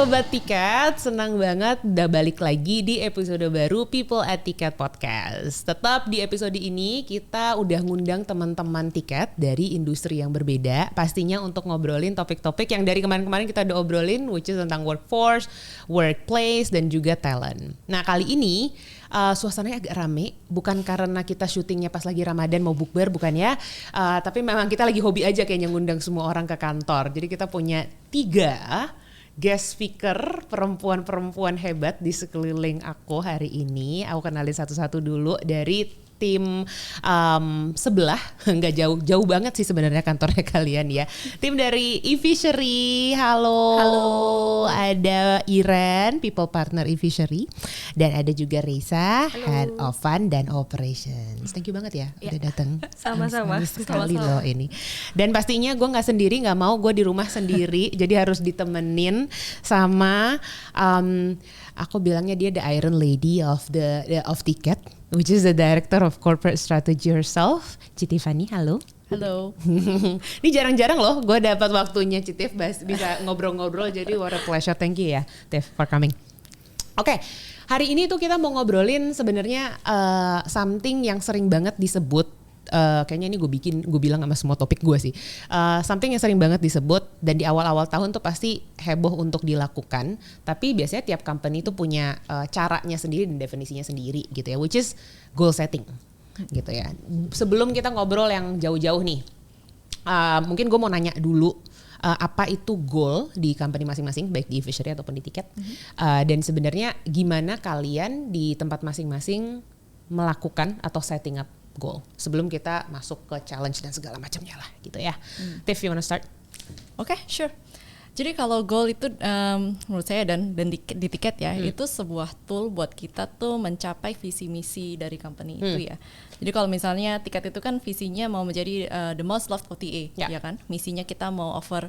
Sobat Tiket, senang banget udah balik lagi di episode baru People at Tiket Podcast. Tetap di episode ini kita udah ngundang teman-teman tiket dari industri yang berbeda. Pastinya untuk ngobrolin topik-topik yang dari kemarin-kemarin kita udah obrolin, which is tentang workforce, workplace, dan juga talent. Nah kali ini suasananya agak rame, bukan karena kita syutingnya pas lagi Ramadan mau bukber, bukan ya. Tapi memang kita lagi hobi aja kayaknya ngundang semua orang ke kantor. Jadi kita punya 3 guest speaker perempuan-perempuan hebat di sekeliling aku hari ini. Aku kenalin satu-satu dulu dari tim sebelah, nggak jauh banget sih sebenarnya kantornya kalian ya. Tim dari eFishery, halo. Ada Iren, People Partner eFishery, dan ada juga Risa, Head of Fund dan Operations. Thank you banget ya udah datang. Sama-sama. Sekali loh ini. Dan pastinya gue nggak sendiri, nggak mau gue di rumah sendiri, jadi harus ditemenin sama aku bilangnya dia the Iron Lady of Tiket, which is the Director of Corporate Strategy herself, Citifani. Halo. Halo. Ini jarang-jarang loh gue dapat waktunya Citif bisa ngobrol-ngobrol, jadi what a pleasure. Thank you ya Tif for coming. Oke, hari ini tuh kita mau ngobrolin sebenarnya something yang sering banget disebut. Kayaknya ini gue bilang sama semua topik gue sih. Something yang sering banget disebut dan di awal-awal tahun tuh pasti heboh untuk dilakukan. Tapi biasanya tiap company tuh punya caranya sendiri dan definisinya sendiri gitu ya. Which is goal setting gitu ya. Sebelum kita ngobrol yang jauh-jauh nih, mungkin gue mau nanya dulu. Apa itu goal di company masing-masing, baik di eFishery ataupun di Tiket. Dan sebenarnya gimana kalian di tempat masing-masing melakukan atau setting up goal sebelum kita masuk ke challenge dan segala macamnya lah gitu ya. Tiff, you wanna start? Oke, sure. Jadi kalau goal itu menurut saya dan di Tiket ya, itu sebuah tool buat kita tuh mencapai visi misi dari company itu ya. Jadi kalau misalnya Tiket itu kan visinya mau menjadi the most loved OTA, ya kan? Misinya kita mau offer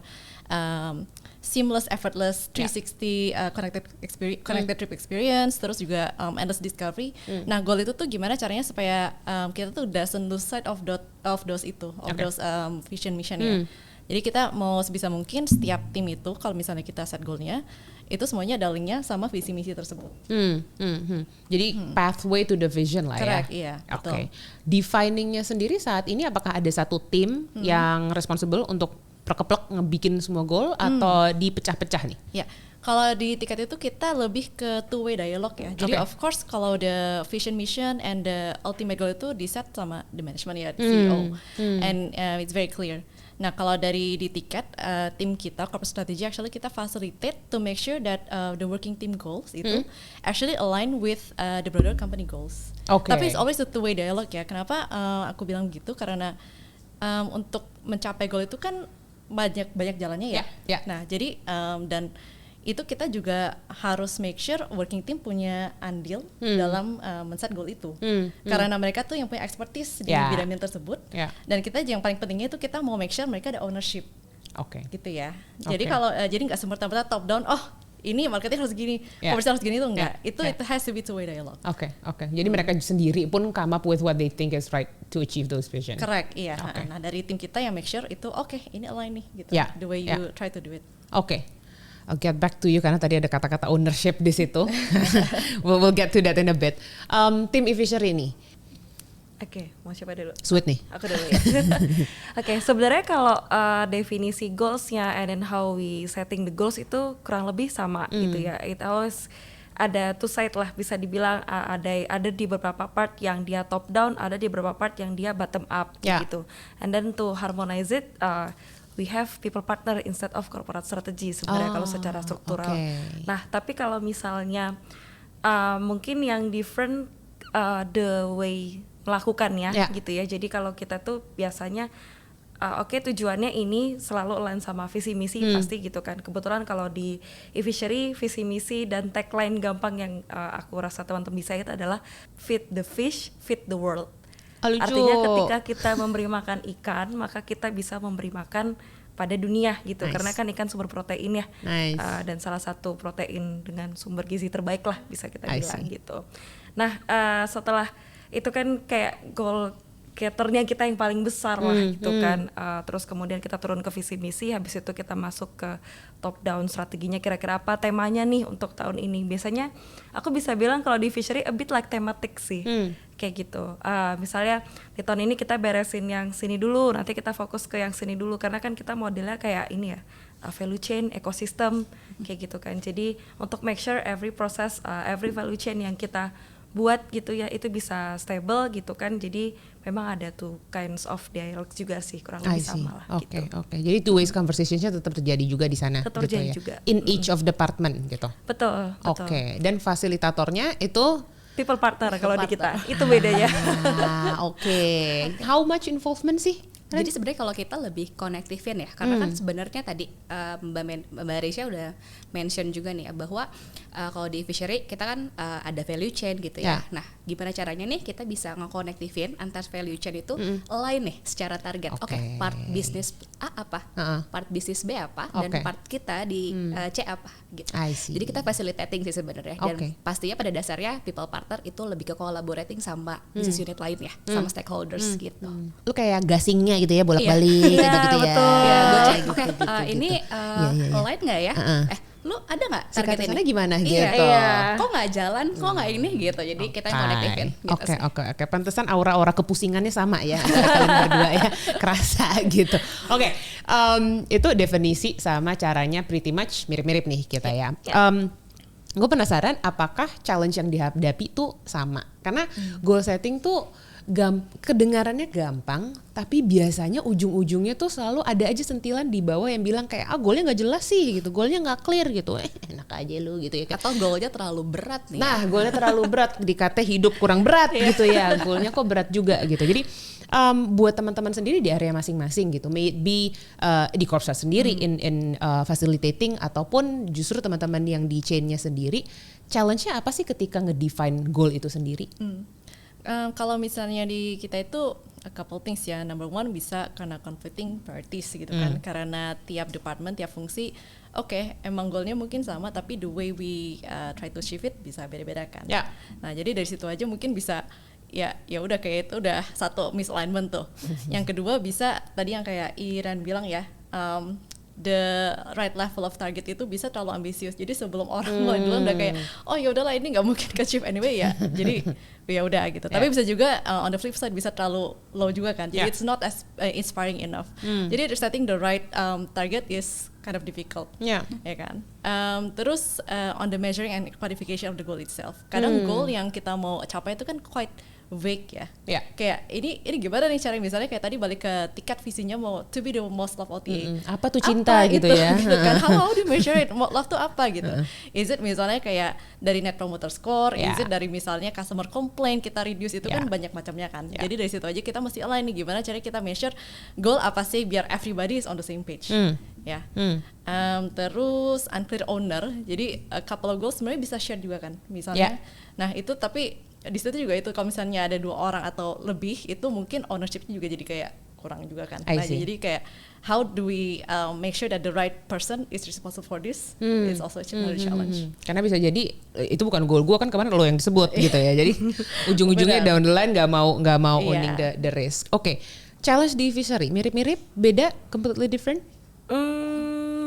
seamless, effortless, 360 connected trip experience, terus juga endless discovery. Nah, goal itu tuh gimana caranya supaya kita tuh doesn't lose sight of those vision mission ya. Jadi kita mau sebisa mungkin setiap tim itu kalau misalnya kita set goalnya itu semuanya ada linknya sama visi misi tersebut. Jadi pathway to the vision lah. Correct, ya. Iya. Oke. Definingnya sendiri saat ini apakah ada satu tim yang responsible untuk keplek ngebikin semua goal atau dipecah-pecah nih? Ya, kalau di Tiket itu kita lebih ke two-way dialogue ya. Jadi of course kalau the vision mission and the ultimate goal itu di-set sama the management ya, the CEO. And it's very clear. Nah kalau di Tiket, tim kita, corporate strategy actually kita facilitate to make sure that the working team goals itu actually align with the broader company goals. Tapi it's always a two-way dialogue ya. Kenapa aku bilang gitu? Karena untuk mencapai goal itu kan banyak jalannya ya. Nah jadi dan itu kita juga harus make sure working team punya andil dalam men-set goal itu. Karena mereka tuh yang punya expertise di bidang tersebut. Dan kita yang paling pentingnya itu kita mau make sure mereka ada ownership. Gitu ya. Jadi kalau jadi nggak semerta-merta top down. Oh ini marketing harus gini, komersial harus gini, itu enggak. Itu it has to be two-way dialogue. Jadi mereka sendiri pun come up with what they think is right to achieve those vision. Correct, iya. Nah dari tim kita yang make sure itu ini align nih gitu. The way you try to do it. I'll get back to you karena tadi ada kata-kata ownership di situ. we'll get to that in a bit. Tim eFishery nih. Mau siapa dulu? Sweet nih. Aku dulu ya. Sebenarnya kalau definisi goalsnya and then how we setting the goals itu kurang lebih sama gitu ya. It always ada two side lah, bisa dibilang ada di beberapa part yang dia top down, ada di beberapa part yang dia bottom up gitu. And then to harmonize it, we have people partner instead of corporate strategy sebenarnya kalau secara struktural. Nah, tapi kalau misalnya mungkin yang different the way melakukannya gitu ya. Jadi kalau kita tuh biasanya tujuannya ini selalu align sama visi misi pasti gitu kan. Kebetulan kalau di eFishery visi misi dan tagline gampang yang aku rasa teman-teman bisa itu adalah feed the fish, feed the world. Artinya ketika kita memberi makan ikan, maka kita bisa memberi makan pada dunia gitu. Karena kan ikan sumber protein ya. Dan salah satu protein dengan sumber gizi terbaik lah bisa kita bilang gitu. Nah setelah itu kan kayak goal caternya kita yang paling besar lah gitu kan. Terus kemudian kita turun ke visi misi, habis itu kita masuk ke top down strateginya, kira-kira apa temanya nih untuk tahun ini. Biasanya aku bisa bilang kalau di Fishery a bit like thematic sih, kayak gitu. Misalnya di tahun ini kita beresin yang sini dulu, nanti kita fokus ke yang sini dulu, karena kan kita modelnya kayak ini ya, value chain, ekosistem, kayak gitu kan. Jadi untuk make sure every process, every value chain yang kita buat gitu ya itu bisa stable gitu kan. Jadi memang ada tuh kinds of dialogue juga sih, kurang lebih sama lah gitu. Oke. Jadi two ways conversation-nya tetap terjadi juga di sana. Tetap gitu terjadi ya? juga. In each of department gitu. Betul. Oke. Dan fasilitatornya itu people partner kalau di kita. Itu bedanya. Oke. How much involvement sih? Jadi sebenarnya kalau kita lebih konektifin ya, karena kan sebenarnya tadi Mbak Risha udah mention juga nih ya, bahwa kalau di Fishery kita kan ada value chain gitu ya. Nah, gimana caranya nih kita bisa ngekonektifin antar value chain itu align nih secara target. Oke, part bisnis A apa, part bisnis B apa, dan part kita di C apa gitu. Jadi kita facilitating sih sebenarnya, dan pastinya pada dasarnya people partner itu lebih ke collaborating sama business unit lain ya, sama stakeholders gitu. Lu kayak gasingnya gitu ya, bolak-balik gitu ya. Gue cek, ini align nggak ya? Lu ada nggak target ini? Gimana gitu? Kok nggak jalan? Kok nggak ini gitu? Jadi kita konektifin. Oke. Pantesan aura-aura kepusingannya sama ya antara kalian berdua ya, kerasa gitu. Oke. Itu definisi sama caranya pretty much mirip-mirip nih kita ya. Gue penasaran apakah challenge yang dihadapi tuh sama? Karena goal setting tuh kedengarannya gampang, tapi biasanya ujung-ujungnya tuh selalu ada aja sentilan di bawah yang bilang kayak goalnya nggak jelas sih gitu, goalnya nggak clear gitu, enak aja lu gitu ya. Atau goalnya terlalu berat nih. Nah, goalnya terlalu berat, dikata hidup kurang berat gitu ya, goalnya kok berat juga gitu. Jadi buat teman-teman sendiri di area masing-masing gitu, may it be di Corpsa sendiri in facilitating ataupun justru teman-teman yang di chain-nya sendiri, challenge-nya apa sih ketika ngedefine goal itu sendiri? Kalau misalnya di kita itu a couple things ya. Number one bisa karena conflicting priorities gitu kan, karena tiap department, tiap fungsi emang goalnya mungkin sama, tapi the way we try to achieve it bisa beda-beda kan. Nah jadi dari situ aja mungkin bisa ya udah kayak itu udah satu misalignment tuh. Yang kedua bisa tadi yang kayak Iran bilang ya, the right level of target itu bisa terlalu ambisius. Jadi sebelum orang mulai duluan udah kayak ya udahlah ini nggak mungkin ke-achieve anyway ya. Jadi ya udah gitu. Tapi bisa juga on the flip side bisa terlalu low juga kan. Jadi it's not as inspiring enough. Jadi setting the right target is kind of difficult. Ya kan. Terus on the measuring and quantification of the goal itself. Kadang goal yang kita mau capai itu kan quite vague ya. Kayak ini gimana nih cara misalnya kayak tadi balik ke tiket visinya mau to be the most loved OTA. Apa tuh cinta gitu ya. Gitu kan. How do you measure it? Love tuh apa gitu. Is it misalnya kayak dari net promoter score, is it dari misalnya customer complaint kita reduce, itu kan banyak macamnya kan. Jadi dari situ aja kita mesti align nih gimana cara kita measure goal apa sih biar everybody is on the same page. Terus unclear owner. Jadi a couple of goals sebenarnya bisa share juga kan. Misalnya. Nah, itu tapi di situ juga itu kalau misalnya ada 2 orang atau lebih itu mungkin ownership-nya juga jadi kayak kurang juga kan. Nah, jadi kayak how do we make sure that the right person is responsible for this is also another challenge. Karena bisa jadi itu bukan goal gue kan, kemarin lo yang disebut gitu ya. Jadi ujung-ujungnya down the line nggak mau owning the risk. Oke. Challenge di Fishery mirip-mirip, beda, completely different?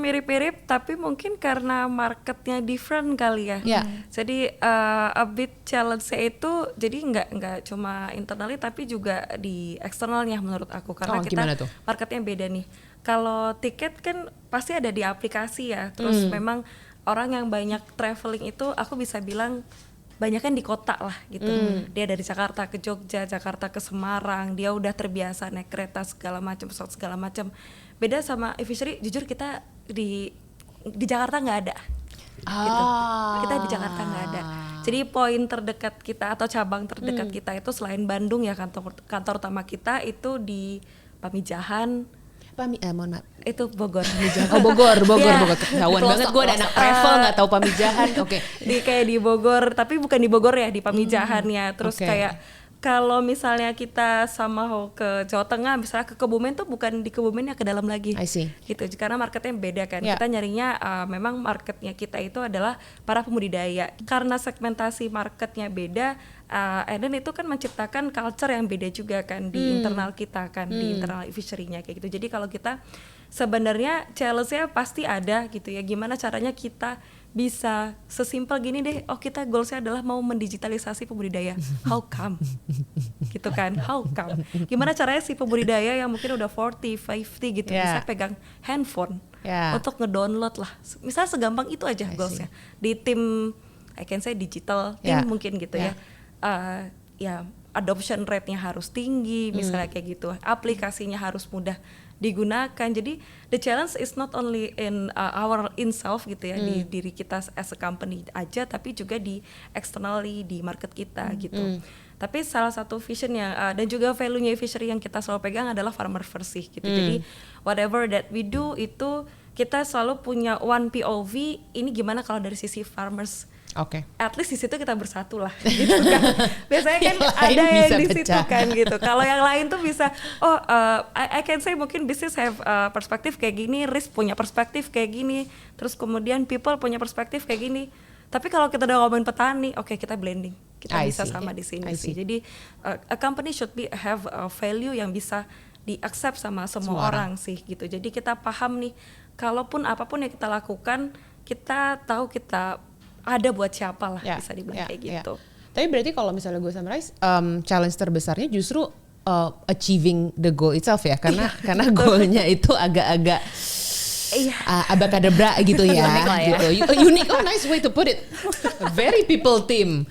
Mirip-mirip, tapi mungkin karena marketnya different kali ya. Jadi a bit challenge-nya itu jadi nggak cuma internally tapi juga di eksternalnya menurut aku, karena kita marketnya beda nih. Kalau tiket kan pasti ada di aplikasi ya. Terus memang orang yang banyak traveling itu aku bisa bilang banyak kan di kota lah gitu. Dia dari Jakarta ke Jogja, Jakarta ke Semarang, dia udah terbiasa naik kereta segala macam, pesawat segala macam. Beda sama Fishery, jujur kita di Jakarta nggak ada. Gitu. Kita di Jakarta nggak ada. Jadi poin terdekat kita atau cabang terdekat kita itu selain Bandung ya, kantor utama kita itu di Pamijahan. Mohon maaf. Itu Bogor. Bogor. Ketahuan banget gue ada anak travel nggak tahu Pamijahan. Kayak di Bogor, tapi bukan di Bogor ya, di Pamijahan ya. Terus kayak kalau misalnya kita sama ke Jawa Tengah, misalnya ke Kebumen tuh bukan di Kebumen ya, ke dalam lagi. I see. Gitu, karena marketnya beda kan. Yeah. Kita nyarinya memang marketnya kita itu adalah para pembudidaya. Karena segmentasi marketnya beda, and then itu kan menciptakan culture yang beda juga kan di internal kita kan, di internal fishery-nya kayak gitu. Jadi kalau kita sebenarnya challenge-nya pasti ada gitu ya. Gimana caranya kita bisa sesimpel gini deh, kita goalsnya adalah mau mendigitalisasi pembudidaya. How come? Gitu kan, how come? Gimana caranya si pembudidaya yang mungkin udah 40, 50 gitu bisa pegang handphone untuk ngedownload lah. Misalnya segampang itu aja goalsnya. Di tim, I can say digital team mungkin gitu ya. Ya adoption rate-nya harus tinggi, misalnya kayak gitu. Aplikasinya harus mudah digunakan. Jadi the challenge is not only in our self gitu ya, di diri kita as a company aja, tapi juga di externally, di market kita gitu. Tapi salah satu vision yang dan juga value-nya fishery yang kita selalu pegang adalah farmer first sih gitu. Jadi whatever that we do itu kita selalu punya one POV, ini gimana kalau dari sisi farmers. At least di situ kita bersatu lah, gitu kan. Biasanya kan ada yang di situ kan gitu. Kalau yang lain tuh bisa, I can say mungkin business have perspektif kayak gini, risk punya perspektif kayak gini, terus kemudian people punya perspektif kayak gini. Tapi kalau kita udah ngomongin petani, kita blending, kita bisa sama di sini sih. Jadi a company should have a value yang bisa di-accept sama semua orang sih gitu. Jadi kita paham nih, kalaupun apapun yang kita lakukan, kita tahu kita ada buat siapa lah, bisa dibilang kayak gitu. Tapi berarti kalau misalnya gue summarize, challenge terbesarnya justru achieving the goal itself ya, karena goalnya itu agak-agak abakadabra gitu ya. Gitu. Unique, nice way to put it. Very people team.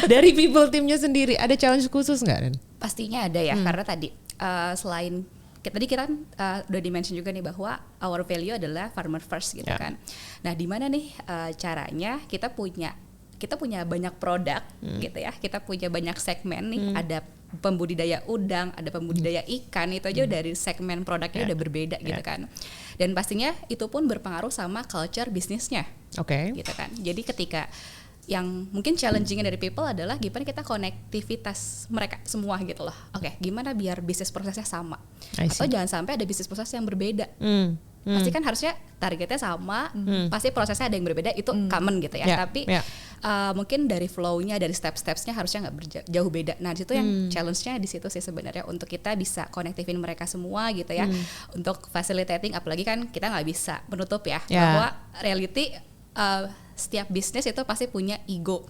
Dari people teamnya sendiri ada challenge khusus nggak, Ren? Pastinya ada ya, karena tadi selain tadi kita udah di-mention juga nih bahwa our value adalah farmer first gitu kan. Nah, di mana nih caranya kita punya banyak produk gitu ya. Kita punya banyak segmen nih, ada pembudidaya udang, ada pembudidaya ikan, itu aja dari segmen produknya udah berbeda gitu kan. Dan pastinya itu pun berpengaruh sama culture bisnisnya. Gitu kan. Jadi ketika yang mungkin challenging-nya dari people adalah gimana kita konektivitas mereka semua gitu loh. Gimana biar bisnis prosesnya sama. Atau jangan sampai ada bisnis proses yang berbeda. Pasti kan harusnya targetnya sama, pasti prosesnya ada yang berbeda, itu common gitu ya. Tapi mungkin dari flow-nya, dari step-stepsnya harusnya nggak jauh beda. Nah, di situ yang challenge-nya di situ sih sebenarnya, untuk kita bisa konektifin mereka semua gitu ya. Untuk facilitating, apalagi kan kita nggak bisa menutup ya bahwa reality setiap bisnis itu pasti punya ego,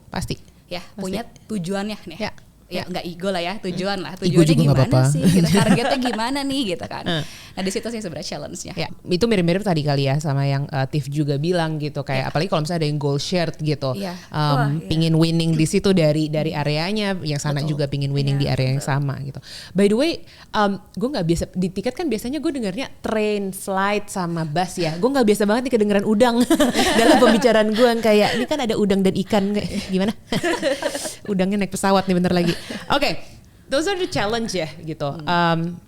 punya tujuannya nih. Ya nggak ego lah ya, tujuan lah, tujuannya gimana sih, gitu. Targetnya gimana nih gitu kan. Nah di situ sih sebenarnya challenge-nya. Itu mirip-mirip tadi kali ya sama yang Tiff juga bilang gitu, kayak apalagi kalau misalnya ada yang goal shared gitu, pingin winning di situ dari areanya, yang sana juga pingin winning di area yang sama gitu. By the way, gue nggak biasa di tiket kan, biasanya gue dengarnya train, slide sama bus ya. Gue nggak biasa banget nih kedengeran udang dalam pembicaraan gue, kayak ini kan ada udang dan ikan, gimana? Udangnya naik pesawat nih bentar lagi. Those are the challenge ya gitu.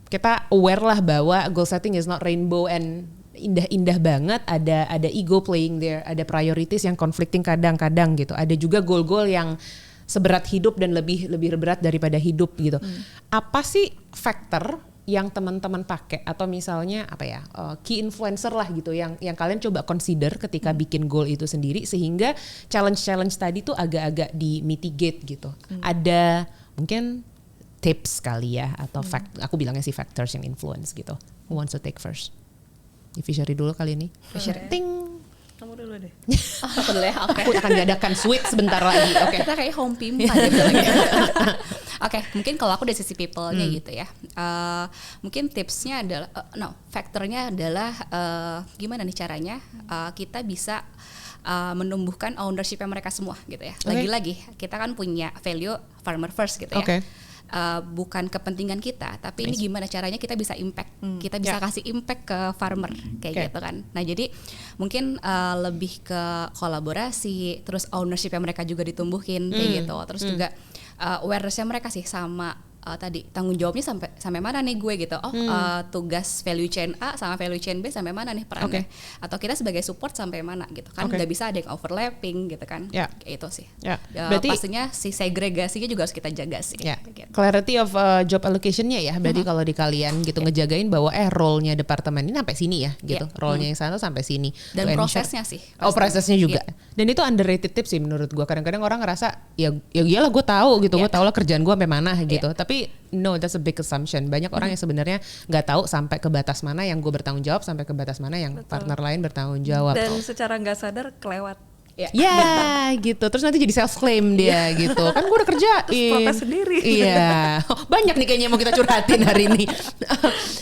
Kita aware lah bahwa goal setting is not rainbow and indah-indah banget. Ada ego playing there, ada priorities yang conflicting kadang-kadang gitu. Ada juga goal-goal yang seberat hidup dan lebih berat daripada hidup gitu. Apa sih faktor yang teman-teman pakai, atau misalnya key influencer lah gitu, yang kalian coba consider ketika bikin goal itu sendiri, sehingga challenge tadi tuh agak-agak di mitigate gitu. Ada mungkin tips kali ya, atau aku bilangnya sih factors yang influence gitu. Who wants to take first? Di Fishery dulu kali ini. Fishery. Ting. Kamu dulu deh. Aku dulu ya. Aku akan diadakan sweet sebentar lagi. Kita kayak home pimpa gitu lagi. Mungkin kalau aku dari sisi people-nya gitu ya. Mungkin tipsnya adalah faktornya adalah gimana nih caranya kita bisa menumbuhkan ownership-nya mereka semua gitu ya. Lagi-lagi kita kan punya value farmer first gitu ya. Bukan kepentingan kita, tapi ini gimana caranya kita bisa impact, kita bisa kasih impact ke farmer kayak gitu kan. Nah jadi mungkin lebih ke kolaborasi, terus ownership yang mereka juga ditumbuhin kayak gitu, terus juga awareness-nya mereka sih sama tadi tanggung jawabnya sampai mana nih gue gitu. Tugas value chain A sama value chain B sampai mana nih perannya. Atau kita sebagai support sampai mana gitu kan. Nggak bisa ada yang overlapping gitu kan. Kayak itu sih. Berarti pastinya si segregasinya juga harus kita jaga sih. Gitu. Clarity of job allocation-nya ya. Berarti kalau di kalian gitu ngejagain bahwa role-nya departemen ini sampai sini ya gitu. Role-nya yang sana sampai sini. Dan prosesnya sih. Prosesnya juga. Dan itu underrated tips sih menurut gue. Kadang-kadang orang ngerasa ya iyalah gue tahu gitu. Gue tahu lah kerjaan gue sampai mana gitu. Tapi no, that's a big assumption. Banyak orang yang sebenarnya nggak tahu sampai ke batas mana yang gue bertanggung jawab, sampai ke batas mana yang partner lain bertanggung jawab. Dan secara nggak sadar kelewat. Gitu. Terus nanti jadi self claim dia gitu. Kan gue udah kerjain. Terus protes sendiri. Banyak nih kayaknya yang mau kita curhatin hari ini.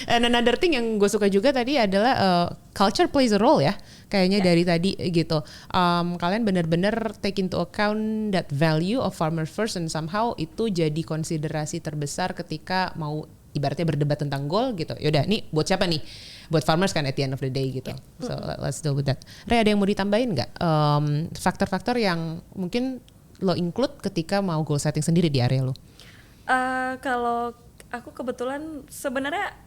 And another thing yang gue suka juga tadi adalah culture plays a role ya. Kayaknya dari tadi gitu. Kalian benar-benar take into account that value of farmer first, and somehow itu jadi konsiderasi terbesar ketika mau ibaratnya berdebat tentang goal gitu. Yaudah, nih buat siapa nih? Buat farmers kan at the end of the day gitu. So let's deal with that. Ray, ada yang mau ditambahin nggak? Faktor-faktor yang mungkin lo include ketika mau goal setting sendiri di area lo? Kalau aku kebetulan sebenarnya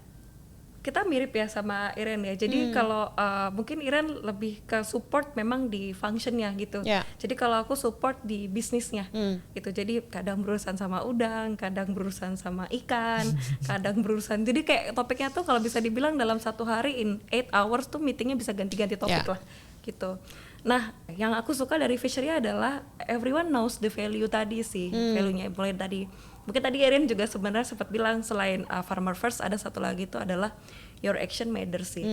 kita mirip ya sama Iren ya. Jadi kalau mungkin Iren lebih ke support memang di functionnya gitu. Jadi kalau aku support di bisnisnya gitu. Jadi kadang berurusan sama udang, kadang berurusan sama ikan, kadang berurusan. Jadi kayak topiknya tuh kalau bisa dibilang dalam satu hari in 8 hours tuh meetingnya bisa ganti-ganti topik lah gitu. Nah, yang aku suka dari Fishery adalah everyone knows the value tadi sih, value-nya mulai tadi. Mungkin tadi Erin juga sebenarnya sempat bilang selain farmer first ada satu lagi itu adalah your action matters sih,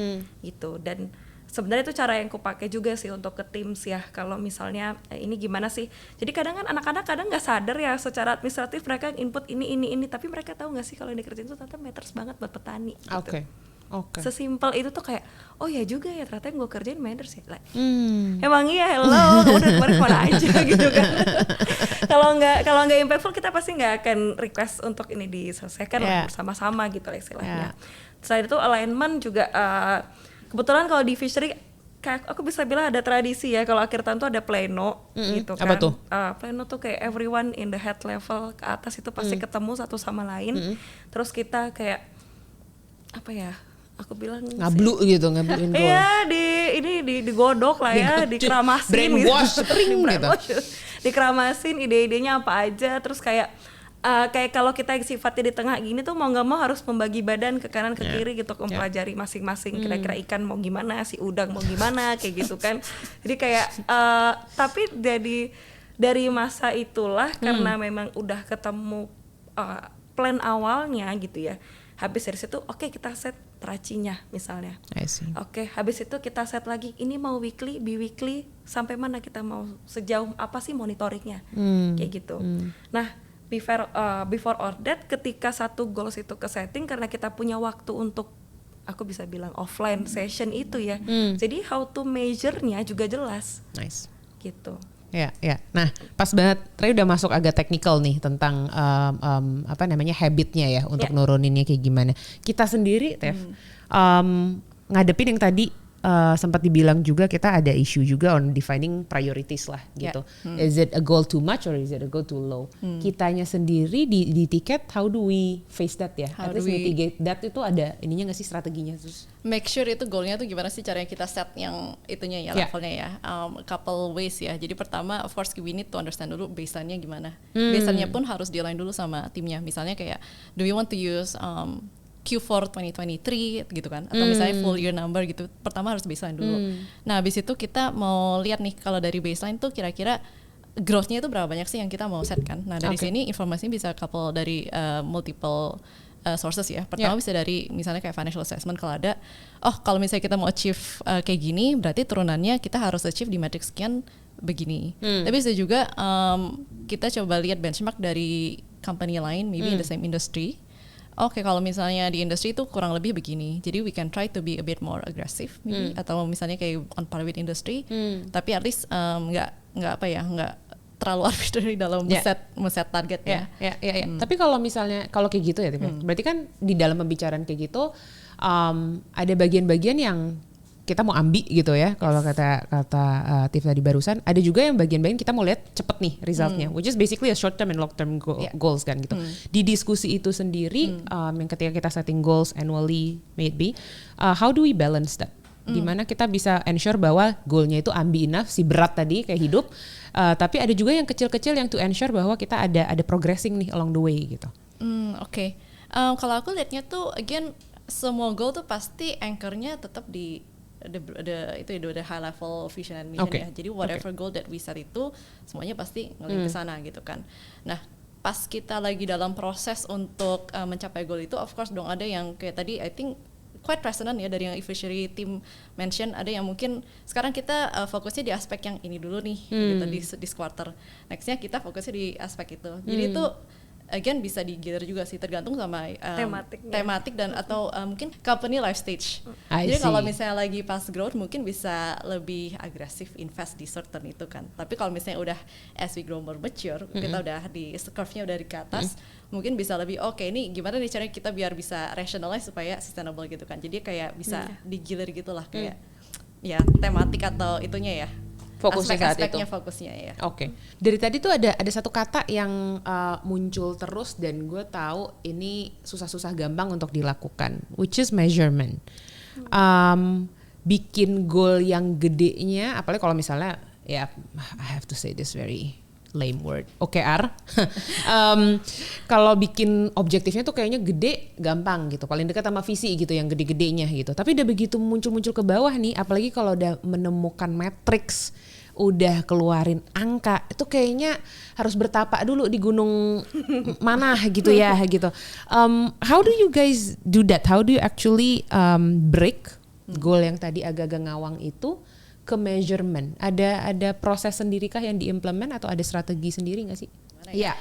gitu. Dan sebenarnya itu cara yang kupakai juga sih untuk ke teams ya. Kalau misalnya ini gimana sih? Jadi kadang kan anak-anak kadang nggak sadar ya secara administratif mereka input ini, tapi mereka tahu nggak sih kalau yang dikerjain itu ternyata matters banget buat petani. Gitu. Sesimpel itu tuh kayak oh ya juga ya ternyata yang gue kerjain matters ya. Like, emang iya hello kamu dari kemarin mana aja gitu kan. Kalau nggak impactful kita pasti nggak akan request untuk ini diselesaikan lah bersama-sama gitu lah istilahnya. Selain itu alignment juga kebetulan kalau di fishery kayak aku bisa bilang ada tradisi ya kalau akhir tahun tuh ada pleno gitu kan. Apa tuh? Pleno tuh kayak everyone in the head level ke atas itu pasti ketemu satu sama lain. Terus kita kayak apa ya? Aku bilang ngablu gitu, ngabluin goal. Iya, digodok lah ya, dikeramasin brainwash gitu. Dikeramasin ide-idenya apa aja, terus kayak kalau kita sifatnya di tengah gini tuh mau nggak mau harus membagi badan ke kanan ke kiri gitu, mempelajari masing-masing kira-kira ikan mau gimana, si udang mau gimana kayak gitu kan. Jadi kayak tapi dari masa itulah karena memang udah ketemu plan awalnya gitu ya. Habis dari situ oke, kita set teracinya misalnya. Oke, habis itu kita set lagi ini mau weekly, bi-weekly, sampai mana kita mau, sejauh apa sih monitoringnya, kayak gitu. Nah, before or that ketika satu goals itu ke setting karena kita punya waktu untuk aku bisa bilang offline session itu ya. Jadi how to measure-nya juga jelas. Gitu. Ya. Nah, pas banget Ray udah masuk agak teknikal nih tentang apa namanya habitnya ya untuk nuruninnya kayak gimana. Kita sendiri, Tev, ngadepin yang tadi sempat dibilang juga kita ada isu juga on defining priorities lah gitu. Is it a goal too much or is it a goal too low? Kitanya sendiri di tiket, how do we face that ya? At least mitigate that itu ada ininya nggak sih strateginya terus? Make sure itu goalnya tuh gimana sih caranya kita set yang itunya ya levelnya ya. Couple ways ya. Jadi pertama of course we need to understand dulu baseline-nya gimana. Baseline-nya pun harus di-align dulu sama timnya. Misalnya kayak do we want to use Q4 2023 gitu kan, atau misalnya full year number gitu, pertama harus baseline dulu. Nah habis itu kita mau lihat nih kalau dari baseline tuh kira-kira growth-nya itu berapa banyak sih yang kita mau set kan. Nah dari sini informasinya bisa couple dari multiple sources ya. Pertama bisa dari misalnya kayak financial assessment kalau ada, kalau misalnya kita mau achieve kayak gini berarti turunannya kita harus achieve di metric sekian begini. Tapi bisa juga kita coba lihat benchmark dari company lain maybe in the same industry. Kalau misalnya di industri itu kurang lebih begini, jadi we can try to be a bit more aggressive maybe, atau misalnya kayak on par with industry, tapi at least nggak terlalu arbitrary dalam set targetnya. Tapi kalau misalnya kalau kayak gitu ya, berarti kan di dalam pembicaraan kayak gitu ada bagian-bagian yang kita mau ambi gitu ya, kalau kata Tiff tadi barusan. Ada juga yang bagian-bagian kita mau lihat cepet nih resultnya, which is basically a short term and long term goals kan gitu. Di diskusi itu sendiri, yang ketika kita setting goals annually maybe, how do we balance that? Dimana kita bisa ensure bahwa goalnya itu ambi enough, si berat tadi kayak hidup, tapi ada juga yang kecil-kecil yang to ensure bahwa kita ada progressing nih along the way gitu. Oke. Kalau aku lihatnya tuh again, semua goal tuh pasti anchornya tetap di the high level vision and mission ya. Jadi whatever goal that we set itu semuanya pasti ngelihat ke sana gitu kan. Nah, pas kita lagi dalam proses untuk mencapai goal itu, of course dong ada yang kayak tadi I think quite resonant ya dari yang efficiency team mention, ada yang mungkin sekarang kita fokusnya di aspek yang ini dulu nih gitu di quarter. Nextnya kita fokusnya di aspek itu. Jadi itu again bisa digilir juga sih, tergantung sama tematik dan atau mungkin company life stage. Jadi kalau misalnya lagi pas growth mungkin bisa lebih agresif invest di certain itu kan. Tapi kalau misalnya udah as we grow more mature, kita udah di curve-nya udah di ke atas, mungkin bisa lebih oke, ini gimana nih caranya kita biar bisa rationalize supaya sustainable gitu kan. Jadi kayak bisa digilir gitulah kayak ya tematik atau itunya ya. Fokusnya saat itu. Fokusnya ya. Oke. Dari tadi tuh ada satu kata yang muncul terus dan gue tahu ini susah-susah gampang untuk dilakukan, which is measurement. Bikin goal yang gedenya, apalagi kalau misalnya ya I have to say this very lame word, OKR. Kalau bikin objektifnya tuh kayaknya gede, gampang gitu, paling dekat sama visi gitu yang gede-gedenya gitu. Tapi udah begitu muncul-muncul ke bawah nih, apalagi kalau udah menemukan matriks, udah keluarin angka, itu kayaknya harus bertapak dulu di gunung mana gitu ya gitu. How do you guys do that? How do you actually break goal yang tadi agak-agak ngawang itu ke measurement? Ada proses sendiri kah yang diimplement atau ada strategi sendiri nggak sih? Iya.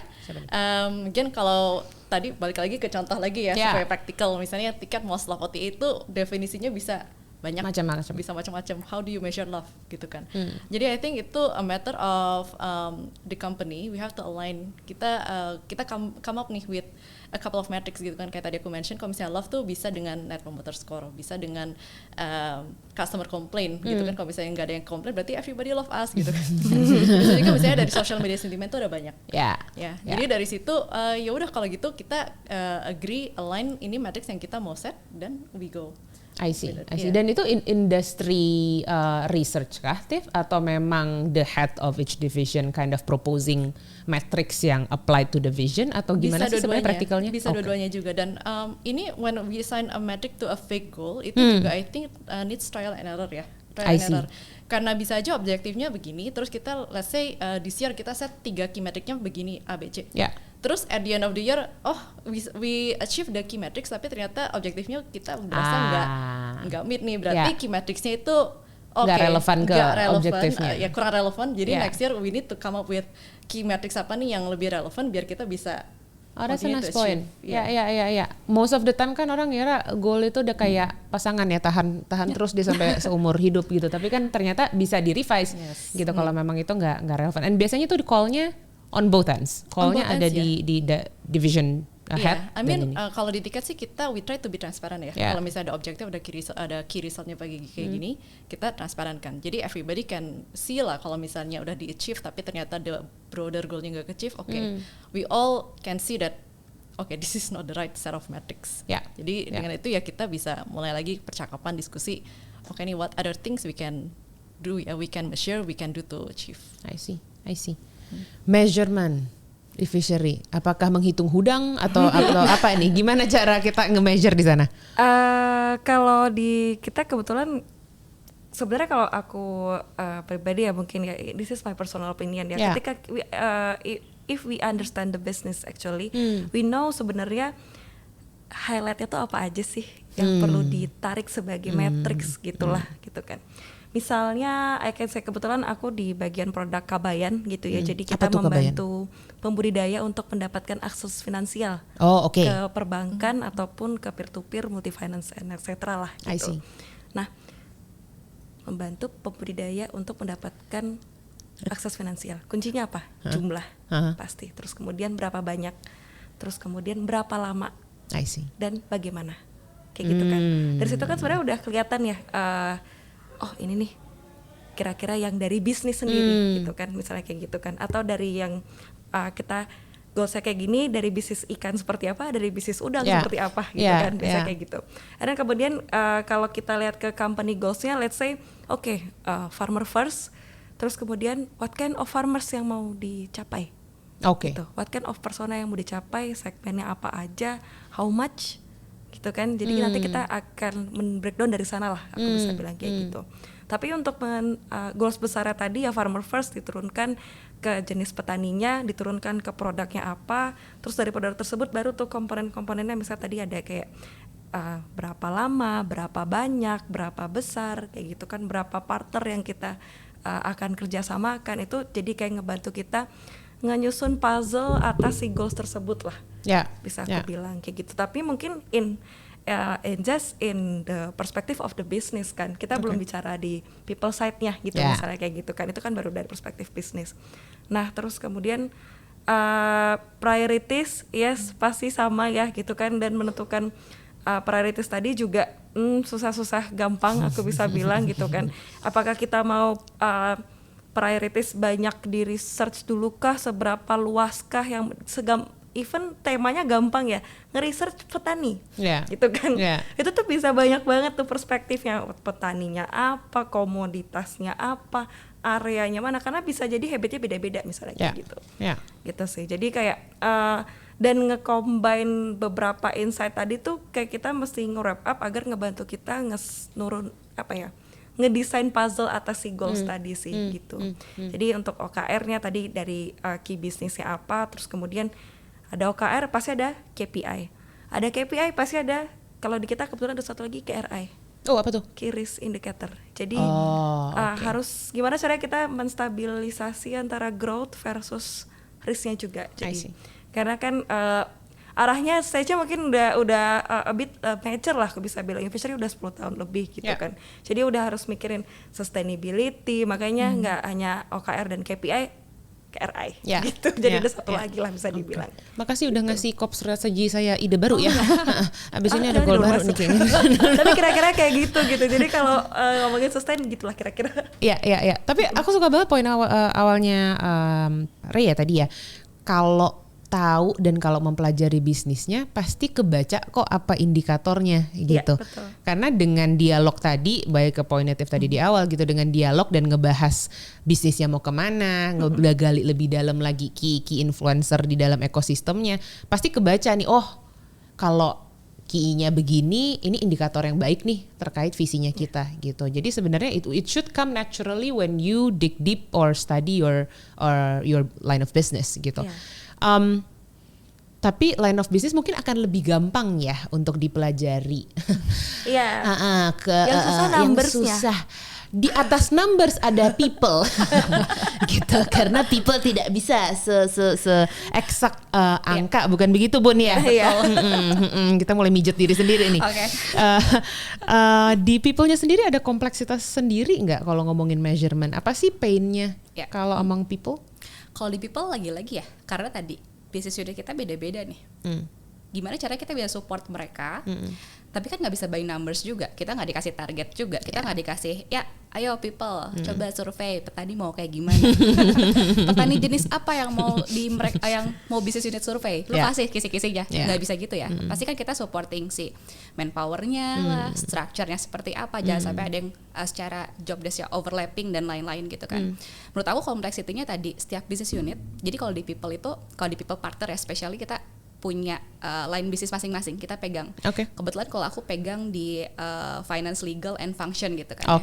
Mungkin kalau tadi balik lagi ke contoh lagi ya supaya praktikal. Misalnya tiket Most Love OTA itu definisinya bisa banyak, macam-macam, bisa macam-macam. How do you measure love gitu kan? Jadi I think itu a matter of the company. We have to align. Kita come up nih with a couple of metrics gitu kan. Kayak tadi aku mention, kalau misalnya love tuh bisa dengan net promoter score, bisa dengan customer complaint gitu kan. Kalau misalnya nggak ada yang complain, berarti everybody love us gitu kan. Bisa juga misalnya dari social media sentiment tuh ada banyak. Jadi dari situ ya udah kalau gitu kita agree, align ini metrics yang kita mau set dan we go. I see. Dan itu industry research kah, Tiff? Atau memang the head of each division kind of proposing metrics yang applied to the vision? Atau gimana sih sebenarnya praktikalnya? Bisa dua-duanya juga. Dan ini when we assign a metric to a fake goal, itu juga I think needs trial and error ya. Karena bisa aja objektifnya begini, terus kita let's say this year kita set 3 key metricnya begini A, B, C. Terus at the end of the year, we achieve the key metrics, tapi ternyata objektifnya kita berasa nggak meet nih, berarti key metricsnya itu nggak relevan ke objektifnya. Ya kurang relevan. Jadi next year we need to come up with key metrics apa nih yang lebih relevan biar kita bisa. That's a nice point. Ya. Most of the time kan orang ngira goal itu udah kayak pasangan ya, tahan terus dia sampai seumur hidup gitu. Tapi kan ternyata bisa di-revise gitu kalau memang itu nggak relevan. And biasanya tuh di call-nya on both ends. Call-nya ada di division head. I mean kalau di tiket sih we try to be transparent ya. Kalau misalnya ada objektif, ada key resultnya kayak gini, kita transparan kan. Jadi everybody can see lah kalau misalnya udah di-achieve tapi ternyata the broader goal-nya nggak ke-achieve. We all can see that this is not the right set of metrics. Jadi dengan itu ya kita bisa mulai lagi percakapan, diskusi. Nih what other things we can do, we can measure, we can do to achieve. I see. Measurement efficiency, apakah menghitung hudang atau apa ini? Gimana cara kita nge-measure di sana? Kalau di kita kebetulan sebenarnya kalau aku pribadi ya mungkin ya, this is my personal opinion ya. Ketika if we understand the business actually, we know sebenarnya highlightnya tuh apa aja sih yang perlu ditarik sebagai matrix gitulah gitu kan. Misalnya, kebetulan aku di bagian produk Kabayan gitu ya, jadi kita membantu pembudidaya untuk mendapatkan akses finansial ke perbankan ataupun ke peer-to-peer, multi-finance, etc. lah gitu. Nah, membantu pembudidaya untuk mendapatkan akses finansial. Kuncinya apa? Jumlah pasti. Terus kemudian berapa banyak? Terus kemudian berapa lama? Dan bagaimana? Kayak gitu kan. Dari situ kan sebenarnya udah kelihatan ya. oh ini nih kira-kira yang dari bisnis sendiri gitu kan, misalnya kayak gitu kan, atau dari yang kita goalsnya kayak gini, dari bisnis ikan seperti apa, dari bisnis udang seperti apa gitu kan, biasanya kayak gitu. Dan kemudian kalau kita lihat ke company goalsnya, let's say farmer first, terus kemudian what kind of farmers yang mau dicapai, gitu. What kind of persona yang mau dicapai, segmennya apa aja, how much gitu kan. Jadi nanti kita akan men-breakdown dari sana lah, aku bisa bilang kayak gitu. Tapi untuk goals besarnya tadi ya farmer first, diturunkan ke jenis petaninya, diturunkan ke produknya apa, terus dari produk tersebut baru tuh komponen-komponennya, misalnya tadi ada kayak berapa lama, berapa banyak, berapa besar, kayak gitu kan, berapa partner yang kita akan kerjasamakan, itu jadi kayak ngebantu kita nyusun puzzle atas si goals tersebut lah, bisa aku bilang kayak gitu. Tapi mungkin just in the perspective of the business kan, kita belum bicara di people side-nya gitu, misalnya kayak gitu kan, itu kan baru dari perspektif bisnis. Nah terus kemudian priorities, pasti sama ya gitu kan, dan menentukan priorities tadi juga susah-susah gampang aku bisa bilang gitu kan. Apakah kita mau priorities banyak di research dulu kah, seberapa luaskah, yang even temanya gampang ya, nge-research petani, gitu kan. Itu tuh bisa banyak banget tuh perspektifnya, petaninya apa, komoditasnya apa, areanya mana, karena bisa jadi habitnya beda-beda misalnya kayak gitu. Gitu sih. Jadi kayak dan nge-combine beberapa insight tadi tuh kayak kita mesti nge-wrap up agar ngebantu kita ngedesain puzzle atas si goals tadi sih gitu. Jadi untuk OKR-nya tadi dari key bisnisnya apa, terus kemudian ada OKR pasti ada KPI. Ada KPI pasti ada, kalau di kita kebetulan ada satu lagi KRI. Oh, apa tuh? Key Risk Indicator. Jadi harus gimana caranya kita menstabilisasi antara growth versus risknya juga. Jadi karena kan arahnya stage-nya mungkin udah a bit mature lah, aku bisa bilang. Investornya udah 10 tahun lebih gitu kan. Jadi udah harus mikirin sustainability, makanya nggak hanya OKR dan KPI, KRI gitu. Jadi ada satu lagi lah bisa dibilang. Makasih udah ngasih kop strategi saya ide baru ya. Abis ini ada goal baru nih kayaknya. Tapi kira-kira kayak gitu. Jadi kalau ngomongin sustain gitulah kira-kira. Iya. Tapi aku suka banget poin awalnya Ray ya tadi ya. Kalau tahu dan kalau mempelajari bisnisnya pasti kebaca kok apa indikatornya gitu. Karena dengan dialog tadi, baik ke pointif tadi di awal gitu, dengan dialog dan ngebahas bisnisnya mau kemana, ngegali lebih dalam lagi key influencer di dalam ekosistemnya, pasti kebaca nih, oh kalau key-nya begini, ini indikator yang baik nih terkait visinya kita gitu. Jadi sebenarnya it should come naturally when you dig deep or study your line of business gitu. Tapi line of business mungkin akan lebih gampang ya untuk dipelajari. Yang susah numbersnya. Yang susah. Di atas numbers ada people, gitu. Karena people tidak bisa se eksak angka, bukan begitu Bun ya? Kita mulai mijet diri sendiri nih. Di people-nya sendiri ada kompleksitas sendiri nggak kalau ngomongin measurement? Apa sih pain-nya kalau among people? Kalau di people lagi-lagi ya, karena tadi bisnis unit kita beda-beda nih. Gimana caranya kita bisa support mereka? Tapi kan nggak bisa by numbers juga. Kita nggak dikasih target juga. Kita nggak dikasih, ya ayo people coba survei petani mau kayak gimana. Petani jenis apa yang mau yang mau bisnis unit survei? Lu kasih kisi-kisinya. Nggak bisa gitu ya. Pasti kan kita supporting si manpowernya lah, structure-nya seperti apa. Jangan sampai ada yang secara job desk-nya overlapping dan lain-lain gitu kan. Menurut aku kompleksitinya tadi setiap bisnis unit. Jadi kalau di people itu, kalau di people partner especially kita punya line bisnis masing-masing kita pegang. Kebetulan kalau aku pegang di finance, legal, and function gitu kan.